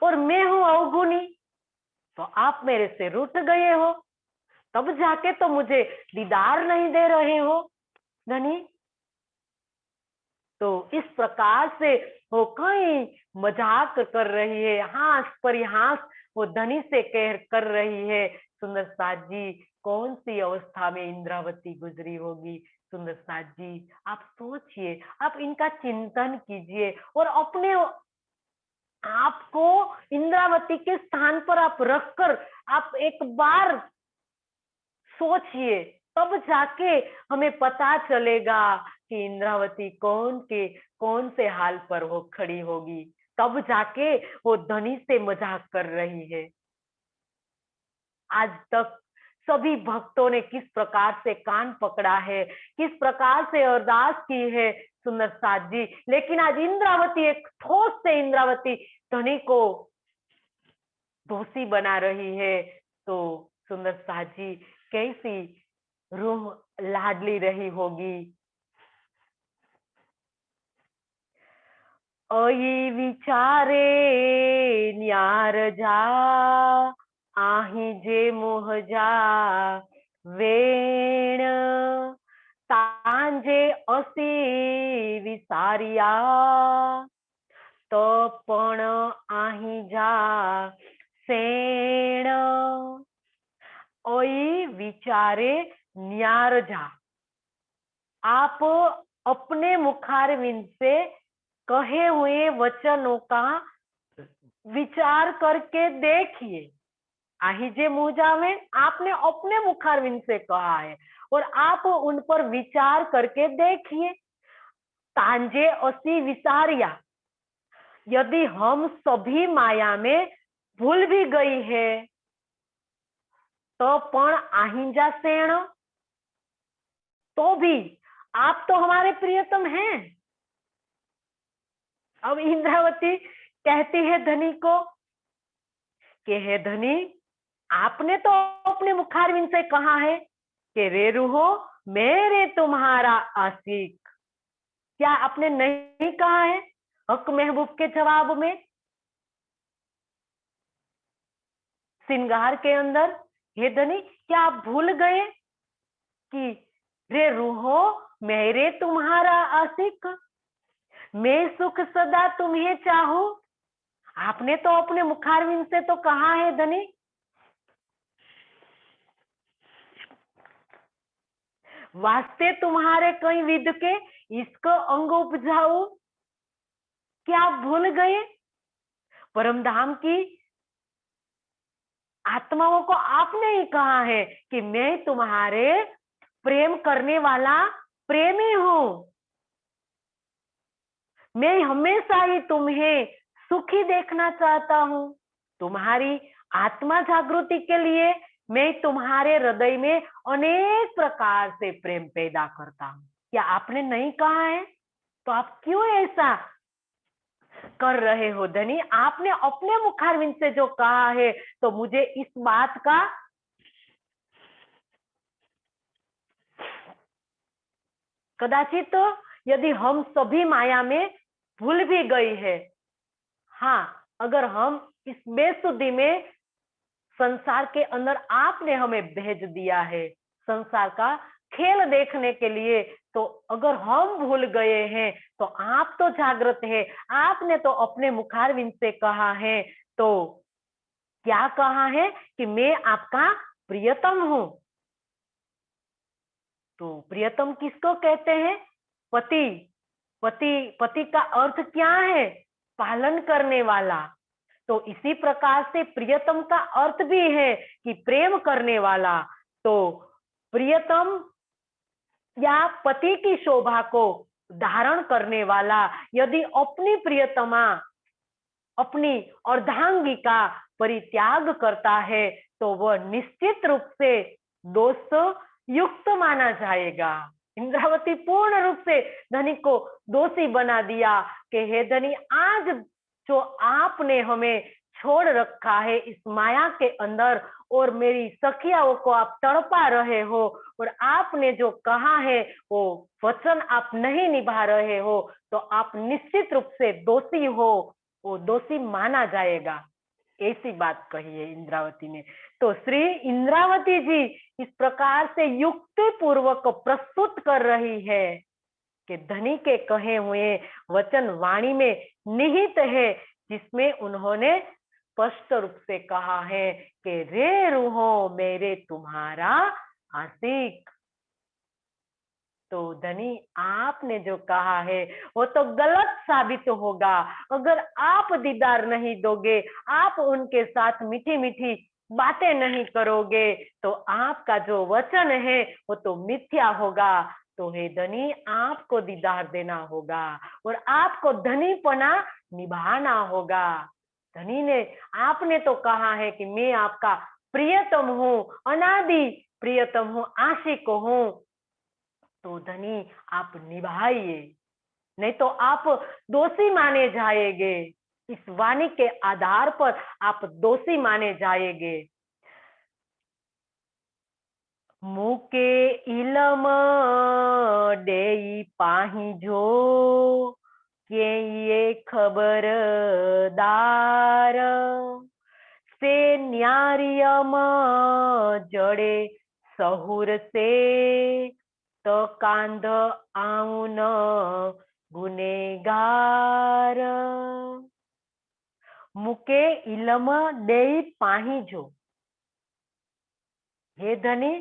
और मैं हूं अवगुणी, तो आप मेरे से रूठ गए हो, तब जाके तो मुझे दीदार नहीं दे रहे हो धनी। तो इस प्रकार से वो कहीं मजाक कर रही है, हास परिहास वो धनी से कह कर रही है। सुंदर साथ जी, कौन सी अवस्था में इंद्रावती गुजरी होगी। सुंदर साथ जी, आप सोचिए, आप इनका चिंतन कीजिए और अपने आपको इंद्रावती के स्थान पर आप रखकर आप एक बार सोचिए, तब जाके हमें पता चलेगा कि इंद्रावती कौन से हाल पर वो खड़ी होगी, तब जाके वो धनी से मजाक कर रही है। आज तक सभी भक्तों ने किस प्रकार से कान पकड़ा है, किस प्रकार से अरदास की है सुंदर साथ जी, लेकिन आज इंद्रावती एक ठोस से इंद्रावती धनी को दोषी बना रही है। तो सुंदर साथ जी, कैसी रूह लाडली रही होगी। ओई विचारे न्यार जा, आही जे मोह जा वेण, तांजे असी विसारिया, तो पण आही जा सेण। ओई विचारे न्यार जा, आप अपने मुखारविंद से कहे हुए वचनों का विचार करके देखिए। आहिजे मुँह जावे, आपने अपने मुखारविंद से कहा है और आप उन पर विचार करके देखिए। तांजे असी विसारिया, यदि हम सभी माया में भूल भी गई है तो पण आहिंजा सेण, तो भी आप तो हमारे प्रियतम हैं। अब इंद्रावती कहती है धनी को कि हे धनी, आपने तो अपने मुखारविंद से कहा है कि रे रूहो मेरे तुम्हारा आशिक, क्या आपने नहीं कहा है हक महबूब के जवाब में श्रृंगार के अंदर? हे धनी, क्या आप भूल गए कि रे रूहो मेरे तुम्हारा आशिक, मैं सुख सदा तुम्हें चाहूं? आपने तो अपने मुखारविंद से तो कहा है धनी। वास्ते तुम्हारे कई विद के इसको अंग उपजाऊ, क्या आप भूल गए? परम धाम की आत्माओं को आपने ही कहा है कि मैं तुम्हारे प्रेम करने वाला प्रेमी हूं। मैं हमेशा ही तुम्हें सुखी देखना चाहता हूं। तुम्हारी आत्मा जागृति के लिए मैं तुम्हारे हृदय में अनेक प्रकार से प्रेम पैदा करता हूं। क्या आपने नहीं कहा है? तो आप क्यों ऐसा कर रहे हो धनी? आपने अपने मुखारविंद से जो कहा है, तो मुझे इस बात का कदाचित तो यदि हम सभी माया में भूल भी गई है, हाँ, अगर हम इस बेसुधी में संसार के अंदर आपने हमें भेज दिया है संसार का खेल देखने के लिए, तो अगर हम भूल गए हैं तो आप तो जागृत है, आपने तो अपने मुखारविंद से कहा है। तो क्या कहा है कि मैं आपका प्रियतम हूं। तो प्रियतम किसको कहते हैं? पति। पति का अर्थ क्या है? पालन करने वाला। तो इसी प्रकार से प्रियतम का अर्थ भी है कि प्रेम करने वाला। तो प्रियतम या पति की शोभा को धारण करने वाला यदि अपनी प्रियतमा, अपनी अर्धांगी का परित्याग करता है, तो वह निश्चित रूप से दोष युक्त माना जाएगा। इंद्रावती पूर्ण रूप से धनी को दोषी बना दिया कि हे धनी, आज जो आपने हमें छोड़ रखा है इस माया के अंदर और मेरी सखियाओं को आप तड़पा रहे हो और आपने जो कहा है वो वचन आप नहीं निभा रहे हो, तो आप निश्चित रूप से दोषी हो, वो दोषी माना जाएगा। ऐसी बात कही है इंद्रावती ने। तो श्री इंद्रावती जी इस प्रकार से युक्ति पूर्वक प्रस्तुत कर रही है कि धनी के कहे हुए वचन वाणी में निहित है, जिसमें उन्होंने स्पष्ट रूप से कहा है कि रे रूहो मेरे तुम्हारा आशिक। तो धनी आपने जो कहा है वो तो गलत साबित होगा अगर आप दीदार नहीं दोगे, आप उनके साथ मीठी मीठी बातें नहीं करोगे, तो आपका जो वचन है वो तो मिथ्या होगा। तो हे धनी, आपको दीदार देना होगा और आपको धनीपना निभाना होगा। धनी ने, आपने तो कहा है कि मैं आपका प्रियतम हूँ, अनादि प्रियतम हूँ, आशिक हूँ। तो धनी आप निभाइए, नहीं तो आप दोषी माने जाएंगे। इस वाणी के आधार पर आप दोषी माने जाएंगे। मुके इलम डेई पाही जो के ये खबरदार से न्यारियम जड़े सहुर से तो कांध आउन गुनेगार। मुके इलम डेई पाही जो, हे धनी,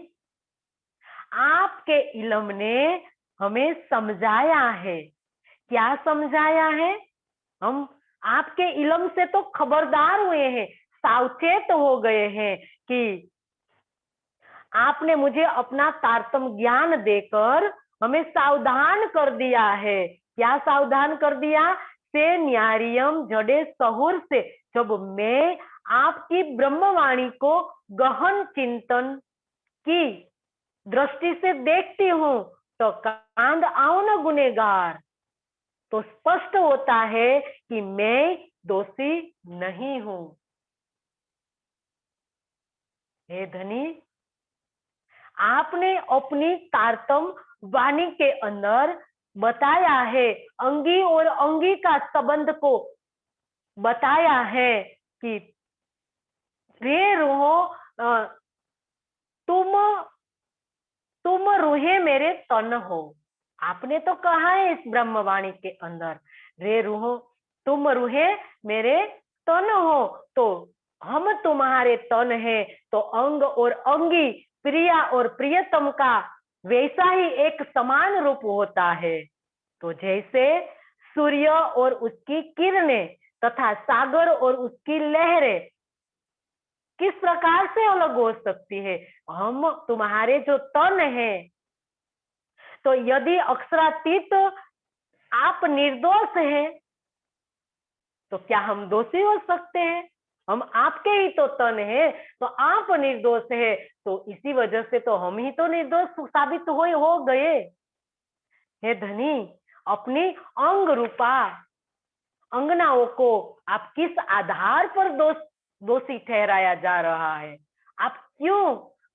आपके इलम ने हमें समझाया है। क्या समझाया है? हम आपके इलम से तो खबरदार हुए हैं, सावचेत हो गए हैं कि आपने मुझे अपना तारतम ज्ञान देकर हमें सावधान कर दिया है। क्या सावधान कर दिया? से न्यारियम जड़े सहुर से, जब मैं आपकी ब्रह्मवाणी को गहन चिंतन की दृष्टि से देखती हूँ, तो कांद आओ न गुनेगार, तो स्पष्ट होता है कि मैं दोषी नहीं हूं। हे धनी, आपने अपनी तारतम वाणी के अंदर बताया है, अंगी और अंगी का संबंध को बताया है कि रे रूहो, तुम रूहे मेरे तन हो। आपने तो कहा है इस ब्रह्मवाणी के अंदर, रे रूहो, तुम रूहे मेरे तन हो। तो हम तुम्हारे तन है, तो अंग और अंगी, प्रिया और प्रियतम का वैसा ही एक समान रूप होता है। तो जैसे सूर्य और उसकी किरणें तथा सागर और उसकी लहरें किस प्रकार से अलग हो सकती है, हम तुम्हारे जो तन है, तो यदि अक्षरातीत आप निर्दोष हैं, तो क्या हम दोषी हो सकते हैं? हम आपके ही तो तन है, तो आप निर्दोष है, तो इसी वजह से तो हम ही तो निर्दोष साबित हो गए। हे धनी, अपनी अंग रूपा अंगनाओं को आप किस आधार पर दोषी ठहराया जा रहा है? आप क्यों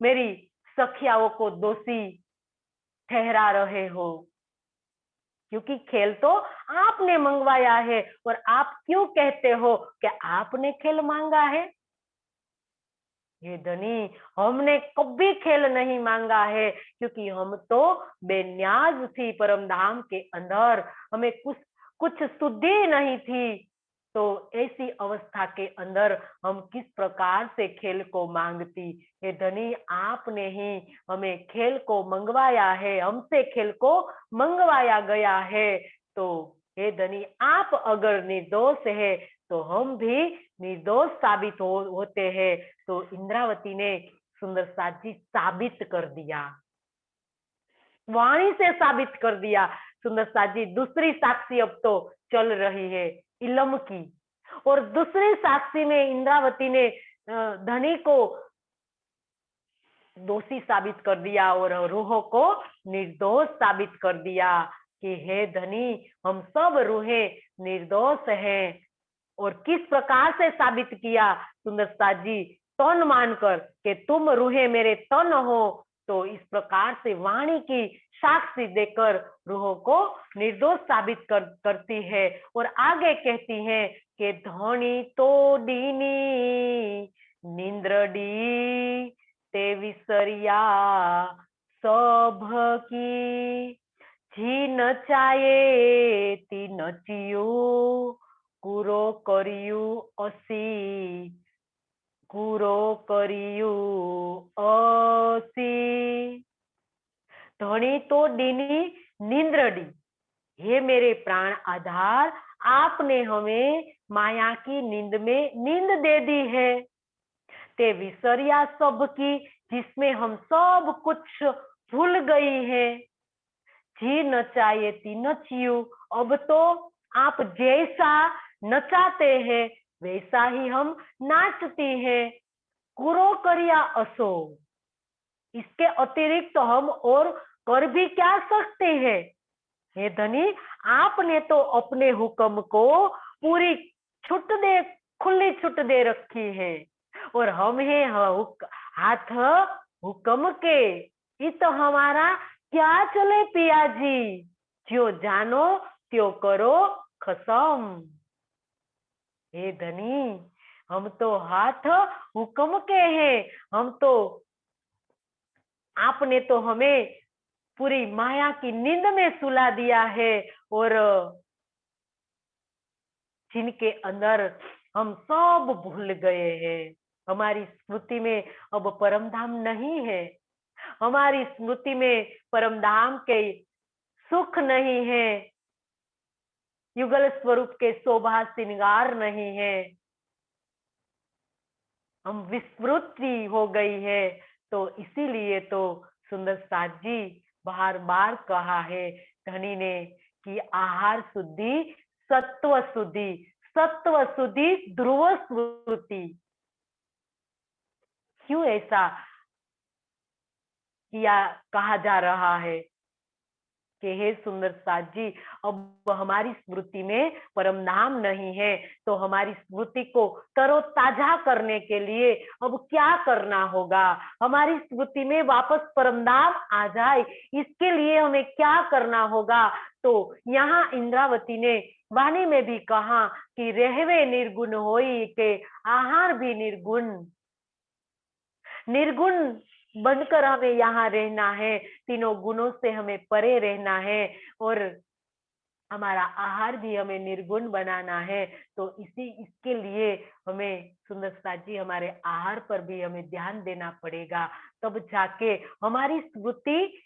मेरी सखियाओं को दोषी ठहरा रहे हो? क्योंकि खेल तो आपने मंगवाया है, और आप क्यों कहते हो कि आपने खेल मांगा है? ये धनी, हमने कभी खेल नहीं मांगा है, क्योंकि हम तो बेन्याज थी परम धाम के अंदर, हमें कुछ कुछ शुद्धि नहीं थी। तो ऐसी अवस्था के अंदर हम किस प्रकार से खेल को मांगती? हे धनी, आपने ही हमें खेल को मंगवाया है, हमसे खेल को मंगवाया गया है। तो हे धनी, आप अगर निर्दोष है, तो हम भी निर्दोष साबित होते हैं। तो इंद्रावती ने सुंदर साथ जी साबित कर दिया, वाणी से साबित कर दिया। सुंदर साथ जी दूसरी साक्षी अब तो चल रही है इलम की, और दूसरी साक्षी में इंद्रावती ने धनी को दोषी साबित कर दिया और रूहों को निर्दोष साबित कर दिया कि हे धनी, हम सब रूहें निर्दोष हैं। और किस प्रकार से साबित किया सुंदर साथ जी? तन मानकर कि तुम रूहे मेरे तन हो, तो इस प्रकार से वाणी की साक्षी देकर रूहों को निर्दोष साबित करती है। और आगे कहती है कि धनी तो दीनी निंद्रडी ते विसरिया सभकी જી નચાયે તી નચિયું કુરો કર્યું અસી કુરો કર્યું અસી ધણી તો દીની निंद्रडी, हे मेरे प्राण आधार, आपने हमें माया की नींद में नींद दे दी है। ते विसरिया सब की, जिसमें हम सब कुछ भूल गई है। जी नचाए ती नचियो, अब तो आप जैसा नचाते हैं वैसा ही हम नाचती हैं। कुरो करिया असो, इसके अतिरिक्त तो हम और कर भी क्या सकते हैं? हे धनी, आपने तो अपने हुक्म को पूरी छूट दे खुली छूट दे रखी है, और हम है हाथ हुक्म के। ये तो हमारा क्या चले पिया जी, जो जानो त्यो करो खसम। हे धनी, हम तो हाथ हुक्म के हैं, हम तो आपने तो हमें पूरी माया की नींद में सुला दिया है, और जिनके अंदर हम सब भूल गए हैं। हमारी स्मृति में अब परम धाम नहीं है, हमारी स्मृति में परम धाम के सुख नहीं है, युगल स्वरूप के शोभा श्रृंगार नहीं है, हम विस्मृति हो गई है। तो इसीलिए तो सुंदर साथ जी बार बार कहा है धनी ने कि आहार शुद्धि, सत्व शुद्धि, सत्व शुद्धि ध्रुव स्मृति। क्यों ऐसा किया कहा जा रहा है कि हे सुंदर साथ जी, अब हमारी स्मृति में परम धाम नहीं है, तो हमारी स्मृति को तरोताजा करने के लिए अब क्या करना होगा? हमारी स्मृति में वापस परम धाम आ जाए, इसके लिए हमें क्या करना होगा? तो यहाँ इंद्रावती ने वाणी में भी कहा कि रहवे निर्गुण होई के आहार भी निर्गुण, निर्गुण बनकर हमें यहाँ रहना है, तीनों गुणों से हमें परे रहना है, और हमारा आहार भी हमें निर्गुण बनाना है। तो इसके लिए हमें सुंदर साथ जी हमारे आहार पर भी हमें ध्यान देना पड़ेगा, तब जाके हमारी स्मृति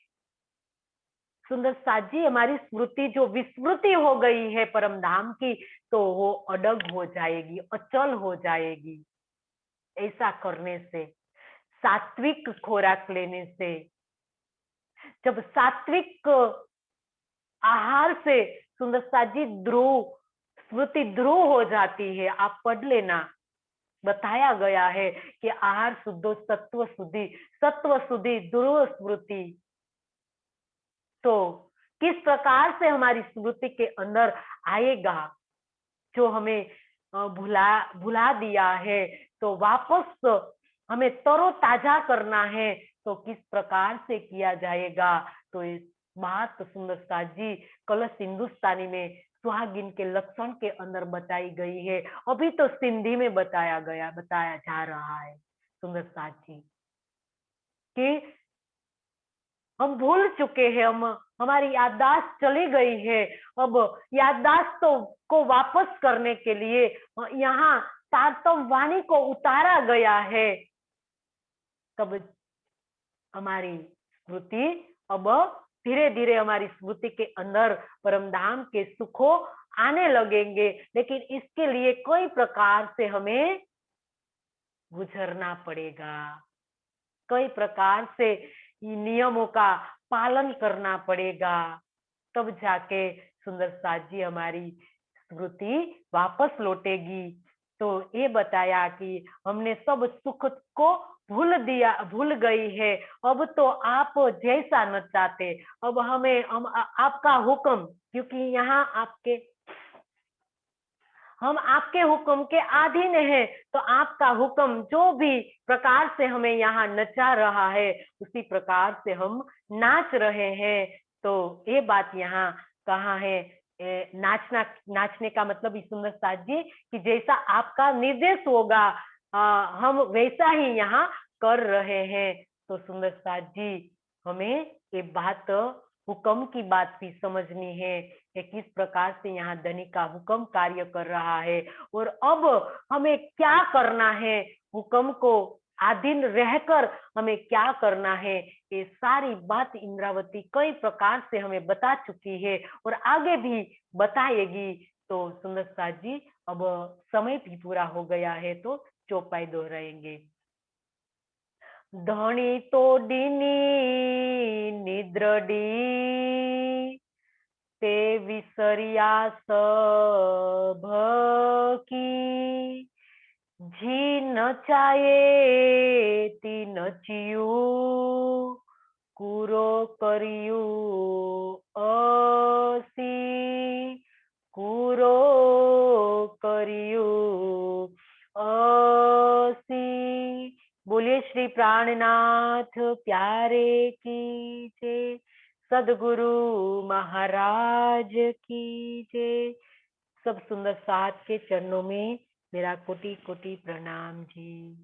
सुंदर साथ जी, हमारी स्मृति जो विस्मृति हो गई है परम धाम की, तो वो अडग हो जाएगी, अचल हो जाएगी। ऐसा करने से, सात्विक खुराक लेने से, जब सात्विक आहार से सुंदर साथ जी ध्रुव, स्मृति ध्रुव हो जाती है। आप पढ़ लेना, बताया गया है कि आहार शुद्धो सत्व शुद्धि, सत्व शुद्धि ध्रुव स्मृति। तो किस प्रकार से हमारी स्मृति के अंदर आएगा, जो हमें भुला भुला दिया है, तो वापस हमें तरोताजा करना है, तो किस प्रकार से किया जाएगा। तो इस बात सुंदर साथ जी कलश हिंदुस्तानी में सुहागिन के लक्षण के अंदर बताई गई है। अभी तो सिंधी में बताया जा रहा है सुंदर साथ जी, कि हम भूल चुके हैं, हम हमारी याददाश्त चली गई है। अब याददाश्त तो को वापस करने के लिए यहाँ तारतम वाणी को उतारा गया है। तब हमारी स्मृति, अब धीरे धीरे हमारी स्मृति के अंदर परम धाम के सुखों आने लगेंगे। लेकिन इसके लिए कई प्रकार से हमें गुजरना पड़ेगा, कई प्रकार से नियमों का पालन करना पड़ेगा, तब जाके सुंदर साथ जी हमारी स्मृति वापस लौटेगी। तो ये बताया कि हमने सब सुख को भूल गई है। अब तो आप जैसा न चाहते, अब हम आपका हुक्म, क्योंकि यहाँ हम आपके हुक्म के अधीन हैं, तो आपका हुक्म जो भी प्रकार से हमें यहाँ नचा रहा है, उसी प्रकार से हम नाच रहे हैं। तो ये बात यहाँ कहा है, नाचने का मतलब इस सुंदर साथ जी कि जैसा आपका निर्देश होगा, हम वैसा ही यहाँ कर रहे हैं। तो सुंदर साथ जी, हमें ये बात, हुक्म की बात भी समझनी है कि किस प्रकार से यहाँ धनी का हुक्म कार्य कर रहा है, और अब हमें क्या करना है, हुक्म को अधीन रहकर हमें क्या करना है। ये सारी बात इंद्रावती कई प्रकार से हमें बता चुकी है और आगे भी बताएगी। तो सुंदर साथ जी, अब समय भी पूरा हो गया है, तो चौपाई दोहराएंगे। धनी तोडीनी निद्रडी, ते विसरिया सभकी, जी नचाये ती नचियू, कूरो करियू असी, कूरो करियू असी। बोलिए श्री प्राणनाथ प्यारे की जय, सदगुरु महाराज की जय। सब सुंदर साथ के चरणों में मेरा कोटि कोटि प्रणाम जी।